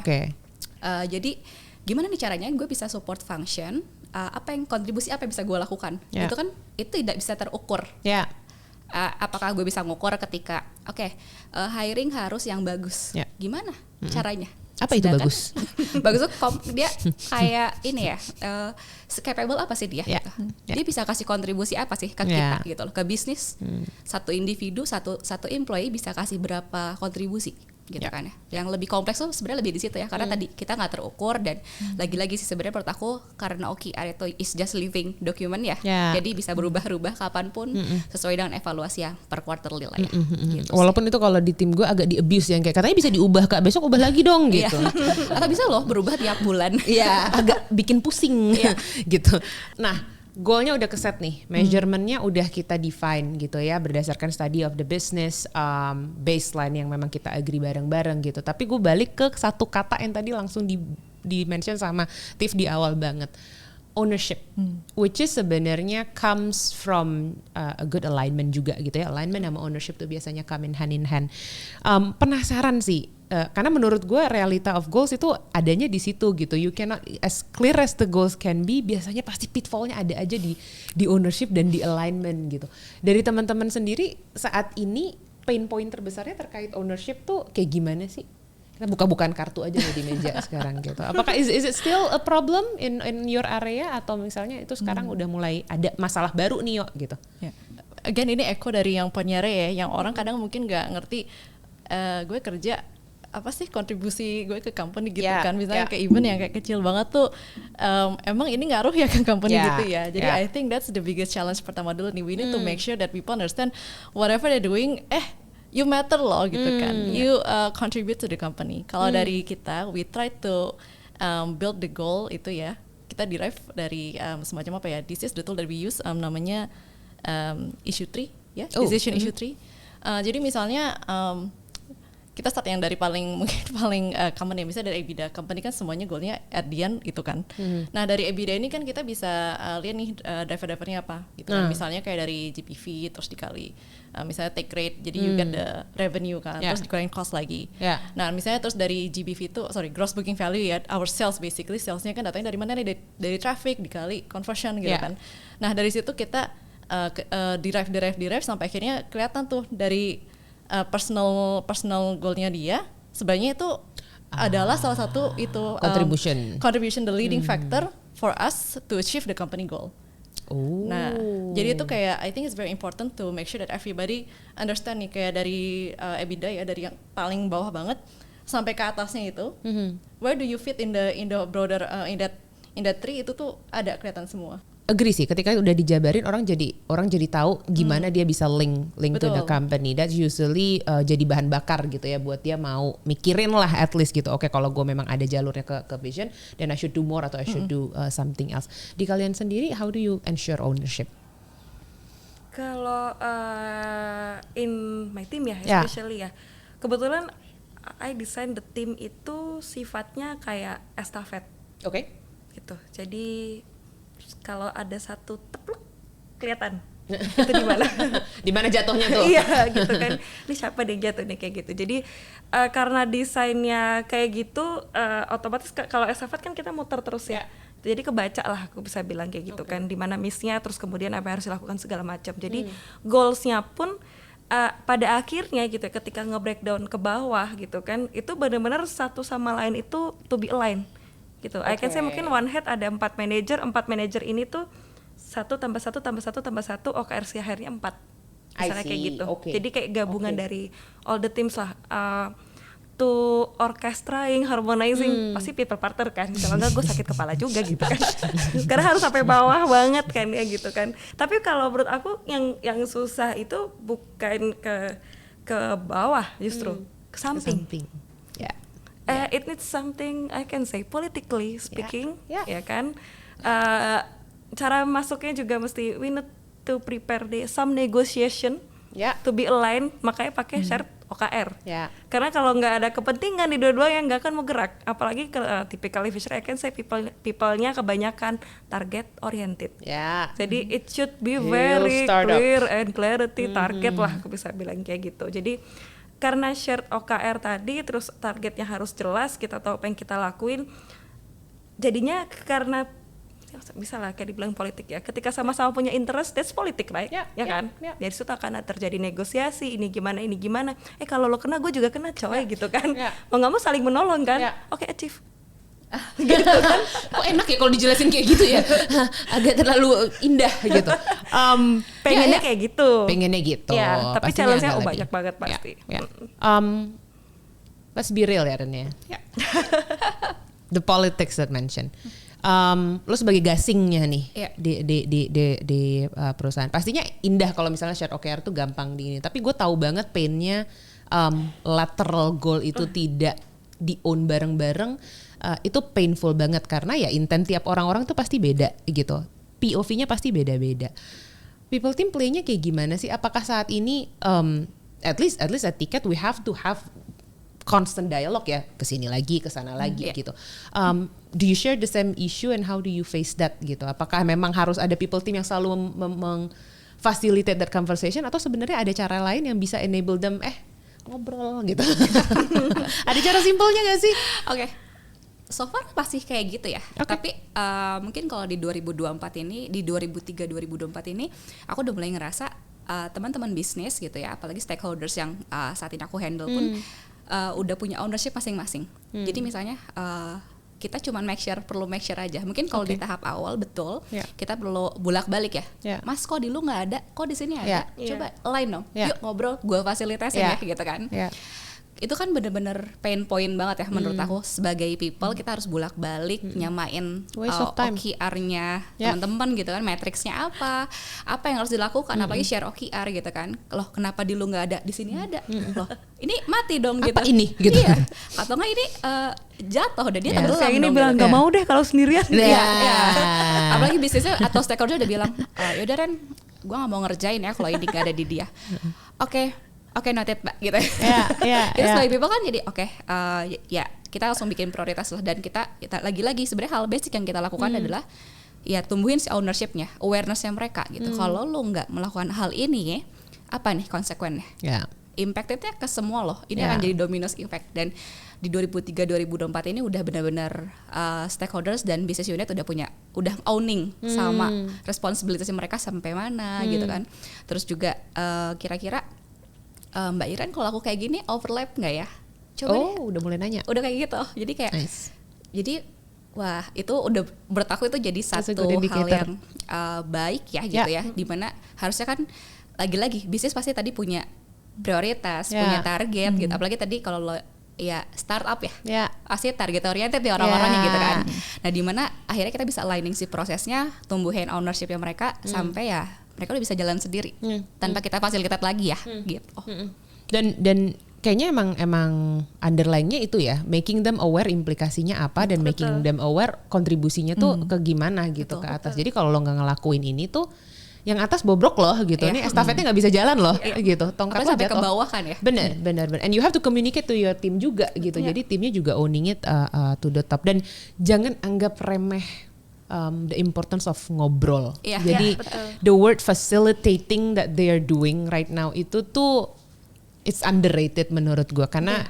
Jadi gimana nih caranya gue bisa support function? Apa yang kontribusi apa yang bisa gue lakukan? Itu kan itu tidak bisa terukur. Apakah gue bisa ngukur ketika hiring harus yang bagus? Gimana caranya? Apa itu bagus? Bagus tuh dia kayak ini ya, capable apa sih dia? Dia bisa kasih kontribusi apa sih ke kita gitu loh, ke bisnis. Satu individu, satu employee bisa kasih berapa kontribusi? gitu kan ya. Yang lebih kompleks tuh sebenarnya lebih di situ ya, karena tadi kita nggak terukur dan lagi-lagi sih sebenarnya menurut aku karena OKR itu is just living document ya, jadi bisa berubah-ubah kapanpun sesuai dengan evaluasi yang per quarterly lah ya. Gitu walaupun itu kalau di tim gue agak di abuse yang kayak katanya bisa diubah Kak, besok ubah lagi dong gitu. Atau bisa loh berubah tiap bulan. Iya, agak bikin pusing gitu. Nah, goalnya udah keset nih, measurementnya udah kita define gitu ya berdasarkan study of the business, baseline yang memang kita agree bareng-bareng gitu. Tapi gue balik ke satu kata yang tadi langsung di mention sama Tiff di awal banget, ownership, which is sebenarnya comes from a good alignment juga gitu ya. Alignment sama ownership tuh biasanya come in hand in hand. Penasaran sih. Karena menurut gue realita of goals itu adanya di situ gitu. You cannot as clear as the goals can be. Biasanya pasti pitfallnya ada aja di ownership dan di alignment gitu. Dari teman-teman sendiri saat ini pain point terbesarnya terkait ownership tuh kayak gimana sih? Kita buka-bukaan kartu aja nih di meja sekarang gitu. Apakah is it still a problem in your area atau misalnya itu sekarang udah mulai ada masalah baru nih Yo gitu? Again ini echo dari yang punya ya, yang orang kadang mungkin nggak ngerti gue kerja apa sih kontribusi gue ke company gitu kan, misalnya kayak even yang kayak kecil banget tuh emang ini ngaruh ya ke company gitu ya. Jadi I think that's the biggest challenge pertama dulu nih, we need to make sure that people understand whatever they're doing you matter loh gitu kan, you contribute to the company. Kalau dari kita we try to build the goal itu ya, kita derive dari semacam apa ya, this is the tool that we use namanya issue tree ya, decision issue tree. Jadi misalnya kita start yang dari paling common ya, misalnya dari EBITDA company kan semuanya goalnya at the end itu kan. Nah dari EBITDA ini kan kita bisa lihat nih driver-drivernya apa gitu kan. Misalnya kayak dari GPV terus dikali misalnya take rate, jadi you get the revenue kan, terus dikurangin cost lagi. Nah misalnya terus dari GBV itu gross booking value ya, our sales basically, salesnya kan datangnya dari mana nih, dari traffic dikali conversion gitu kan. Nah dari situ kita derive sampai akhirnya kelihatan tuh dari personal goalnya dia sebenarnya itu adalah salah satu itu contribution the leading factor for us to achieve the company goal. Nah jadi itu kayak I think it's very important to make sure that everybody understand nih, kayak dari EBITDA ya, dari yang paling bawah banget sampai ke atasnya itu where do you fit in the broader in that tree, itu tuh ada kelihatan semua. Agree sih, ketika udah dijabarin orang jadi tahu gimana dia bisa link to the company. That's usually jadi bahan bakar gitu ya buat dia mau mikirin lah at least gitu. Oke, kalau gue memang ada jalurnya ke vision, then I should do more atau I should do something else. Di kalian sendiri, how do you ensure ownership? Kalau in my team ya, especially ya, kebetulan I design the team itu sifatnya kayak estafet. Oke. Gitu. Jadi kalau ada satu tepluk kelihatan itu di mana di mana jatuhnya tuh. Iya gitu kan, ini siapa yang jatuh nih kayak gitu. Jadi karena desainnya kayak gitu, otomatis kalau estafet kan kita muter terus ya. Jadi kebaca lah aku bisa bilang kayak gitu kan, di mana miss-nya, terus kemudian apa yang harus dilakukan segala macam. Jadi goals-nya pun pada akhirnya gitu ketika nge-breakdown ke bawah gitu kan, itu benar-benar satu sama lain itu to be aligned gitu. I can say mungkin one head ada 4 manager ini tuh 1 tambah 1 tambah 1 tambah 1 OKR akhirnya 4 misalnya kayak gitu. Jadi kayak gabungan dari all the teams lah, to orchestrating, harmonizing, pasti people partner kan, kalau enggak gue sakit kepala juga gitu kan. Karena harus sampai bawah banget kan ya gitu kan. Tapi kalau menurut aku yang susah itu bukan ke bawah, justru ke samping. It needs something I can say politically speaking, ya kan. Cara masuknya juga mesti we need to prepare some negotiation to be aligned, makanya pakai shared OKR. Karena kalau nggak ada kepentingan di dua-duanya nggak akan mau gerak. Apalagi typically Fisher I can say people-nya kebanyakan target oriented. Jadi it should be very clear and clarity target lah, aku bisa bilang kayak gitu. Jadi karena shared OKR tadi, terus targetnya harus jelas, kita tahu apa yang kita lakuin. Jadinya karena bisa lah kayak dibilang politik ya, ketika sama-sama punya interest, that's politik, right? Kan? Dari situ akan terjadi negosiasi, ini gimana. Kalau lo kena, gue juga kena coy gitu kan. Mau nggak mau saling menolong kan. Oke, achieve. Gitu kan. Kok enak ya kalau dijelasin kayak gitu ya. Agak terlalu indah gitu. Pengennya kayak gitu. Pengennya gitu. Tapi challenge-nya banyak banget pasti. Let's be real ya Ren ya. Yeah. The politics that mentioned. Lo sebagai gasingnya nih di perusahaan. Pastinya indah kalau misalnya share OKR tuh gampang di ini. Tapi gue tahu banget painnya lateral goal itu tidak di own bareng-bareng. Itu painful banget karena ya intent tiap orang-orang tuh pasti beda gitu. POV-nya pasti beda-beda. People team play-nya kayak gimana sih? Apakah saat ini at least at Tiket we have to have constant dialogue ya, kesini lagi, kesana lagi gitu. Do you share the same issue and how do you face that gitu? Apakah memang harus ada people team yang selalu facilitate that conversation atau sebenarnya ada cara lain yang bisa enable them ngobrol gitu? Ada cara simpelnya gak sih? Oke. So far pasti kayak gitu ya. Okay. Tapi mungkin kalau di 2024 ini, di 2003-2024 ini, aku udah mulai ngerasa teman-teman bisnis gitu ya, apalagi stakeholders yang saat ini aku handle pun udah punya ownership masing-masing. Jadi misalnya kita cuma perlu make sure aja. Mungkin kalau di tahap awal betul kita perlu bolak-balik ya. Mas kok di lu nggak ada, kok di sini ada. Coba line dong. Yuk ngobrol, gue fasilitasin ya gitu kan. Itu kan bener-bener pain point banget ya menurut aku sebagai people. Kita harus bolak-balik nyamain OKR-nya teman-teman gitu kan, matriksnya apa yang harus dilakukan, apalagi share OKR gitu kan. Loh kenapa di lu nggak ada, di sini ada. Loh ini mati dong gitu. Apa ini gitu. Iya. Atau nggak ini jatuh dan dia tenggelam kayak ini dong bilang gitu. nggak mau deh kalau sendirian. Apalagi bisnisnya atau stakeholder udah bilang yaudah Ren, gue nggak mau ngerjain ya kalau ini nggak ada di dia. Oke, noted Mbak gitu. Itu sebagai people kan jadi ya kita langsung bikin prioritas lah, dan kita lagi-lagi sebenarnya hal basic yang kita lakukan adalah ya tumbuhin si ownership-nya, awareness-nya mereka gitu. Kalau lo nggak melakukan hal ini, apa nih konsekuennya? Impact-nya ke semua loh. Ini akan jadi dominus effect, dan di 2003-2024 ini udah benar-benar stakeholders dan business unit udah owning sama responsibilitas mereka sampai mana gitu kan. Terus juga kira-kira Mbak Iren kalau aku kayak gini overlap nggak ya? Coba deh. Udah mulai nanya. Udah kayak gitu. Jadi kayak jadi wah itu udah menurut aku itu jadi satu hal yang baik ya gitu ya. Dimana harusnya kan lagi-lagi bisnis pasti tadi punya prioritas, punya target gitu. Apalagi tadi kalau lo ya startup ya, pasti target oriented ya orang-orangnya gitu kan. Nah dimana akhirnya kita bisa aligning si prosesnya, tumbuhin ownership-nya mereka sampai ya mereka udah bisa jalan sendiri tanpa kita fasilitate lagi ya gitu. Dan kayaknya emang underlying-nya itu ya, making them aware implikasinya apa dan making them aware kontribusinya tuh ke gimana gitu ke atas. Jadi kalau lo nggak ngelakuin ini tuh yang atas bobrok loh gitu. Ini estafetnya nggak bisa jalan loh gitu. Tongkat lo sampai ke bawah kan ya. Bener. And you have to communicate to your team juga gitu. Jadi timnya juga owning it to the top. Dan jangan anggap remeh the importance of ngobrol. Jadi the word facilitating that they are doing right now itu tuh it's underrated menurut gue karena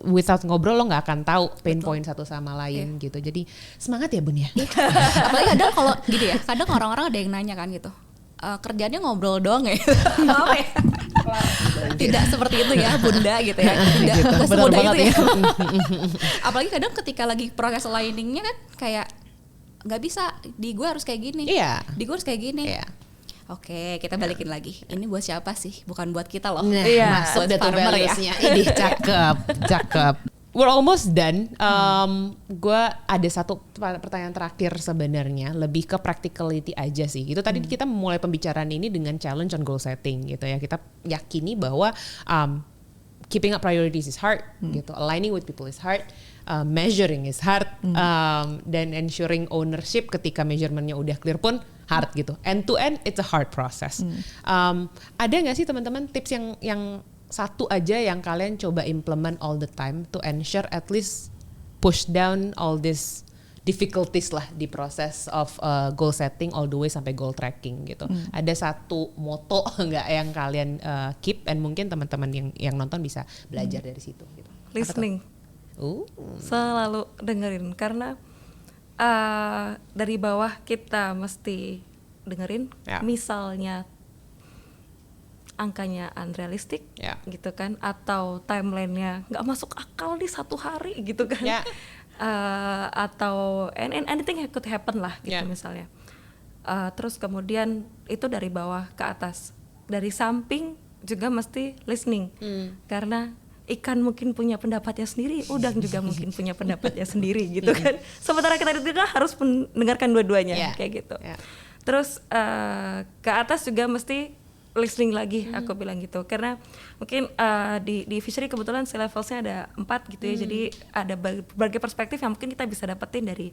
without ngobrol lo nggak akan tahu pain point satu sama lain gitu. Jadi semangat ya Bun ya. Apalagi kadang kalau gitu ya, kadang orang-orang ada yang nanya kan gitu. Kerjaannya ngobrol doang ya. Apa ya? Tidak seperti itu ya Bunda gitu ya. Tidak gitu, semudah itu ya. Apalagi kadang ketika lagi proses aligningnya kan kayak nggak bisa, di gue harus kayak gini, di gue harus kayak gini. Oke, kita balikin lagi. Ini buat siapa sih? Bukan buat kita loh. Masuk deh tuh values-nya. Ini cakep. We're almost done. Gue ada satu pertanyaan terakhir sebenarnya, lebih ke practicality aja sih. Itu tadi kita mulai pembicaraan ini dengan challenge on goal setting gitu ya. Kita yakini bahwa keeping up priorities is hard gitu. Aligning with people is hard. Measuring is hard. Dan ensuring ownership ketika measurementnya udah clear pun hard gitu. End to end it's a hard process. Ada nggak sih teman-teman tips yang satu aja yang kalian coba implement all the time to ensure at least push down all these difficulties lah di proses of goal setting all the way sampai goal tracking gitu. Ada satu moto nggak yang kalian keep, and mungkin teman-teman yang nonton bisa belajar dari situ gitu. Listening. Selalu dengerin karena dari bawah kita mesti dengerin. Misalnya angkanya unrealistic gitu kan, atau timelinenya nggak masuk akal di satu hari gitu kan, atau anything could happen lah gitu misalnya. Terus kemudian itu dari bawah ke atas, dari samping juga mesti listening karena ikan mungkin punya pendapatnya sendiri, udang juga mungkin punya pendapatnya sendiri gitu kan. Sementara kita di tengah harus mendengarkan dua-duanya kayak gitu. Terus ke atas juga mesti listening lagi, aku bilang gitu, karena mungkin di fishery kebetulan sea levelsnya ada 4 gitu ya, jadi ada berbagai perspektif yang mungkin kita bisa dapetin dari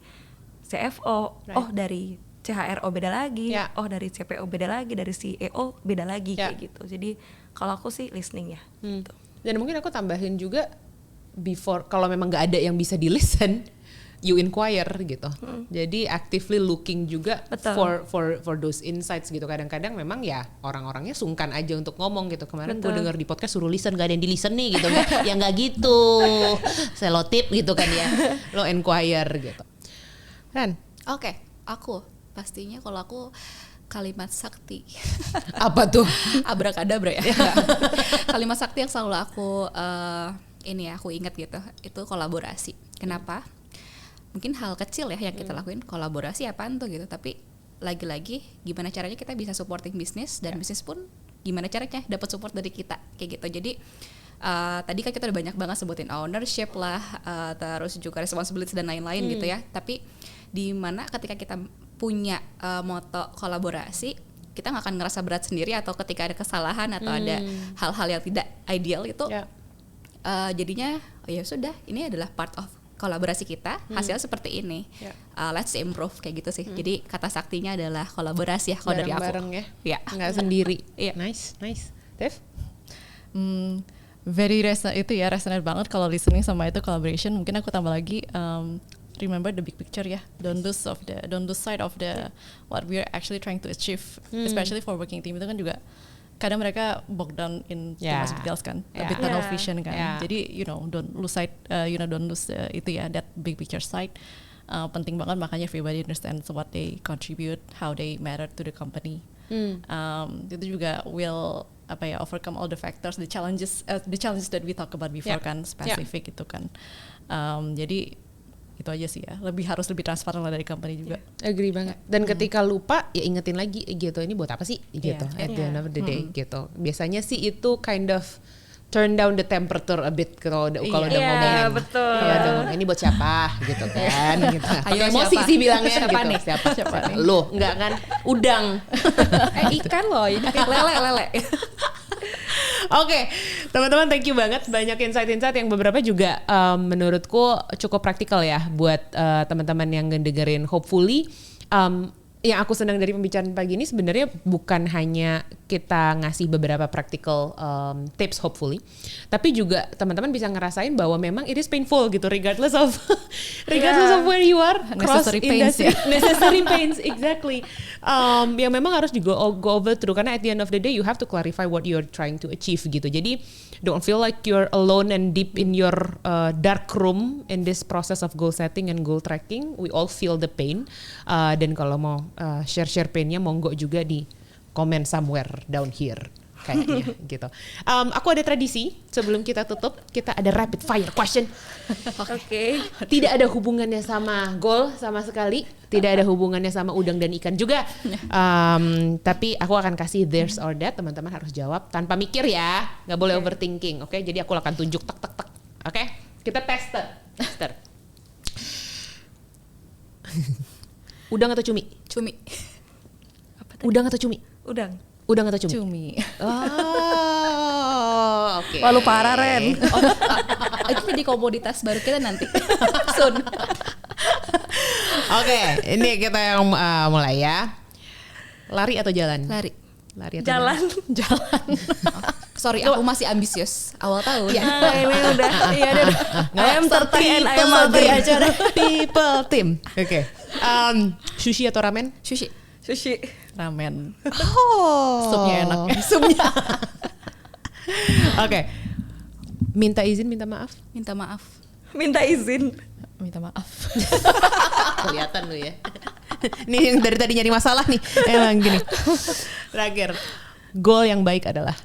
CFO, dari CHRO beda lagi, dari CPO beda lagi, dari CEO beda lagi kayak gitu. Jadi kalau aku sih listening ya. Gitu. Dan mungkin aku tambahin juga before, kalau memang nggak ada yang bisa di listen, you inquire gitu. Jadi actively looking juga for those insights gitu. Kadang-kadang memang ya orang-orangnya sungkan aja untuk ngomong gitu. Kemarin gue denger di podcast suruh listen, gak ada yang di listen nih gitu. Ya nggak gitu, selotip gitu kan ya. Lo inquire gitu. Kan? Oke, aku pastinya kalau aku kalimat sakti. Apa tuh? Abrakadabra ya. Kalimat sakti yang selalu aku aku ingat gitu. Itu kolaborasi. Kenapa? Mungkin hal kecil ya yang kita lakuin, kolaborasi apaan tuh gitu, tapi lagi-lagi gimana caranya kita bisa supporting bisnis dan bisnis pun gimana caranya dapat support dari kita kayak gitu. Jadi tadi kan kita udah banyak banget sebutin ownership lah, terus juga responsibility dan lain-lain gitu ya. Tapi di mana ketika kita punya moto kolaborasi, kita nggak akan ngerasa berat sendiri, atau ketika ada kesalahan atau ada hal-hal yang tidak ideal itu jadinya ya sudah, ini adalah part of kolaborasi kita, hasilnya seperti ini. Let's improve kayak gitu sih. Jadi kata saktinya adalah kolaborasi ya kalau dari aku. Bareng ya. Nggak sendiri. Nice. Dev? Very resonate banget kalau listening sama itu collaboration. Mungkin aku tambah lagi remember the big picture ya. Don't lose sight of the what we are actually trying to achieve. Especially for working team itu kan juga kadang mereka bogged down in too much details kan, a bit tunnel vision kan. Jadi don't lose sight, don't lose itu ya, that big picture sight. Penting banget, makanya everybody understands what they contribute, how they matter to the company. Itu juga will overcome all the factors, the challenges that we talk about before kan, specific itu kan. Jadi itu aja sih ya, harus lebih transparan lah dari company juga. Agree banget. Dan ketika lupa ya ingetin lagi gitu, ini buat apa sih gitu at the end of the day gitu. Biasanya sih itu kind of turn down the temperature a bit kalau udah ngomongin. Betul. Kalau udah ngomongin ini buat siapa gitu kan gitu. Ayo emosi siapa? sih bilangnya Siapa gitu. nih? Siapa nih? Lo enggak kan? Udang. Ikan loh, ini lele. Oke, teman-teman, thank you banget, banyak insight-insight yang beberapa juga menurutku cukup praktikal ya buat teman-teman yang ngedengerin. Hopefully yang aku senang dari pembicaraan pagi ini sebenarnya bukan hanya kita ngasih beberapa practical tips hopefully, tapi juga teman-teman bisa ngerasain bahwa memang it is painful gitu, regardless of where you are, necessary pains ya. Necessary pains, exactly. Yang memang harus juga go over through, karena at the end of the day you have to clarify what you're trying to achieve gitu. Jadi don't feel like you're alone and deep in your dark room in this process of goal setting and goal tracking. We all feel the pain, dan kalau mau share painnya monggo juga di comment somewhere down here kayaknya gitu. Aku ada tradisi sebelum kita tutup, kita ada rapid fire question. Oke. Tidak ada hubungannya sama goal sama sekali, tidak ada hubungannya sama udang dan ikan juga. Tapi aku akan kasih this or that, teman-teman harus jawab tanpa mikir ya, nggak boleh overthinking. Oke, jadi aku akan tunjuk tak. Oke, kita tester. Udang atau cumi? Cumi. Udang atau cumi? Udang atau cumi? Cumi. Oh, oke. Walu parah Ren. Itu jadi komoditas baru kita nanti. Soon. Oke, ini kita yang mulai ya. Lari atau jalan? Lari atau Jalan. Sorry, aku masih ambisius. Awal tahun. Ya. Ini udah. Iya deh. I am 30 and I am agree aja. People team. Oke. Sushi atau ramen? Sushi. Ramen. Oh. Supnya enak ya. Oke. Minta izin, minta maaf? Minta maaf. Minta izin. Minta maaf. Kelihatan lu ya. Nih yang dari tadi nyari masalah nih. Emang gini. Terakhir. Goal yang baik adalah?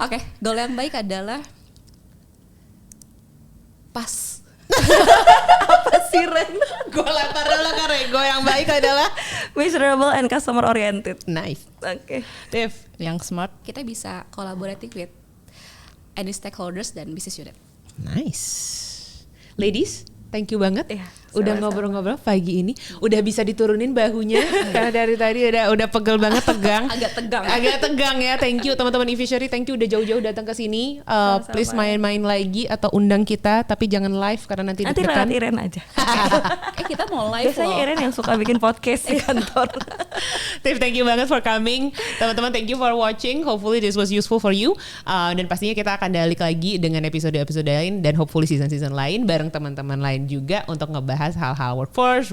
Oke, goal yang baik adalah pas. Apa sih keren. Gue lempar dulu ke Rego, yang baik adalah Measurable and customer oriented. nice. Oke. Tiff, Yang smart. Kita bisa collaborating with any stakeholders dan business unit. nice. Ladies, thank you banget. Iya, Udah sama-sama. ngobrol-ngobrol pagi ini, udah bisa diturunin bahunya karena dari tadi udah pegel banget, tegang. Agak tegang ya. Thank you teman-teman e-fishery, thank you udah jauh-jauh datang ke sini. Sama-sama. Please main-main lagi atau undang kita, tapi jangan live karena nanti Nanti deg-degan. lewat Iren aja. Kita mau live Biasanya loh. Iren yang suka bikin podcast di kantor. Tiff, thank you banget for coming. Teman-teman, thank you for watching. Hopefully this was useful for you. Dan pastinya kita akan balik lagi dengan episode-episode lain dan hopefully season-season lain bareng teman-teman lain juga untuk ngebahas hal-hal workforce,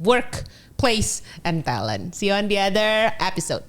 work, place, and talent. See you on the other episode.